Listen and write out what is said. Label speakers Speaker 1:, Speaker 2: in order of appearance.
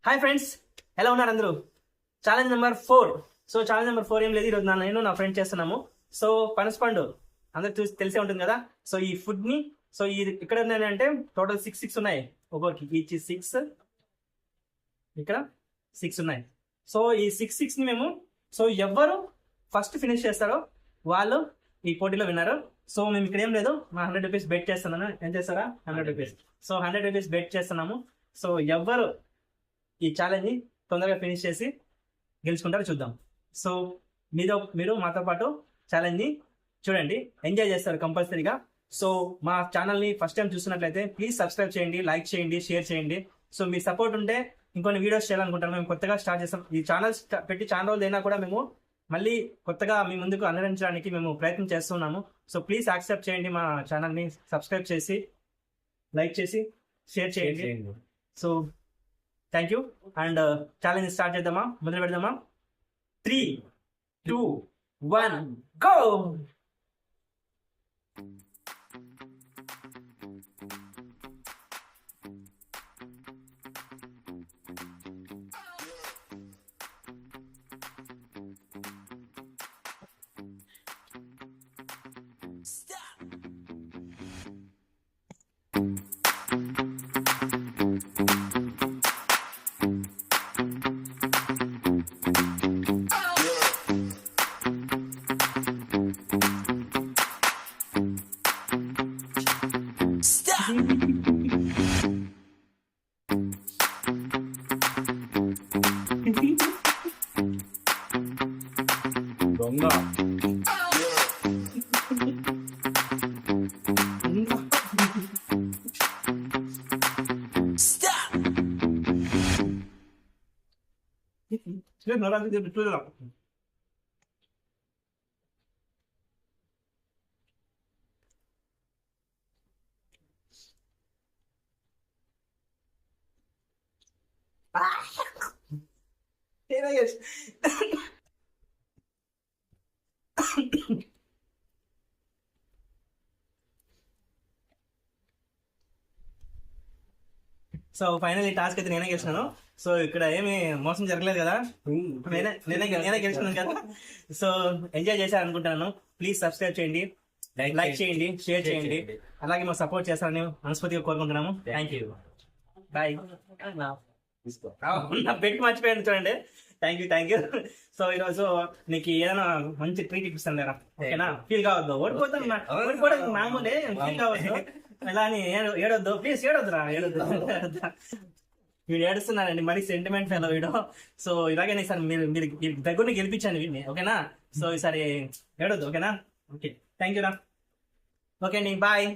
Speaker 1: Hi friends, ఎలా ఉన్నారు అందరూ? Challenge number 4. So challenge number 4 ఏం లేదు, ఈరోజు నేను నా ఫ్రెండ్ చేస్తున్నాము. సో పనసపండు అందరు చూసి తెలిసే ఉంటుంది కదా. సో ఈ ఫుడ్ ని ఇక్కడ అంటే టోటల్ 6 ఉన్నాయి ఒక్కొక్కరికి, ఈచ్ 6, ఇక్కడ 6 ఉన్నాయి. సో ఈ 6 ని మేము ఎవరు ఫస్ట్ ఫినిష్ చేస్తారో వాళ్ళు ఈ పోటీలో విన్నారు. సో మేము ఇక్కడ ఏం లేదు, మా 100 రూపీస్ బెట్ చేస్తున్నాను. ఏం చేస్తారా? 100 రూపీస్. సో 100 రూపీస్ బెట్ చేస్తున్నాము. సో ఎవరు ఈ ఛాలెంజ్ ని తొందరగా ఫినిష్ చేసి గెలుచుకుంటారో చూద్దాం. సో మీరు మాతో పాటు ఛాలెంజ్ ని చూడండి, ఎంజాయ్ చేస్తారు కంపల్సరీగా. సో మా ఛానల్ ని ఫస్ట్ టైం చూస్తున్నట్లయితే ప్లీజ్ సబ్స్క్రైబ్ చేయండి, లైక్ చేయండి, షేర్ చేయండి. సో మీ సపోర్ట్ ఉంటే ఇంకొన్ని వీడియోస్ చేయాలనుకుంటాను. మేము కొత్తగా స్టార్ట్ చేస్తాం. ఈ ఛానల్ పెట్టి చాలా రోజులు అయినా కూడా మేము మళ్ళీ కొత్తగా మీ ముందుకు అందించడానికి మేము ప్రయత్నం చేస్తున్నాము. సో ప్లీజ్ యాక్సెప్ట్ చేయండి, మా ఛానల్ని సబ్స్క్రైబ్ చేసి, లైక్ చేసి, షేర్ చేయండి. So thank you. And challenge start చేద్దామా? మొదలు పెడదామా? 3, 2, 1 గో. దొంగ సో ఫైనల్ ఈ టాస్క్ అయితే నేనే గెలిచినాను. సో ఇక్కడ ఏమి మోసం జరగలేదు కదా, నేనే గెలిచినాను కదా. సో ఎంజాయ్ చేశారు అనుకుంటాను. ప్లీజ్ సబ్స్క్రైబ్ చేయండి, లైక్ చేయండి, షేర్ చేయండి, అలాగే మాకు సపోర్ట్ చేస్తారని మనస్ఫూర్తిగా కోరుకుంటున్నాము. Thank you, bye. నా పెట్టి మర్చిపోయాను చూడండి. Thank you. సో ఈరోజు నీకు ఏదైనా మంచి ట్రీట్ ఇప్పిస్తాను లేరా, ఓకేనా? ఫీల్ కావద్దు, ఓడిపోవడం మామూలే, ఫీల్ కావద్దు. ఎలా అని ఏడొద్దు, ప్లీజ్ ఏడొద్దురా, ఏడొద్దు. వీడు ఏడుస్తున్నానండి, మరి సెంటిమెంట్ ఫెలో వీడు. సో ఇలాగే ఈసారి మీరు దగ్గరని గెలిపించండి వీడిని, ఓకేనా? సో ఈసారి ఏడొద్దు, ఓకేనా? ఓకే, థ్యాంక్ యూ రా. ఓకే అండి, బాయ్.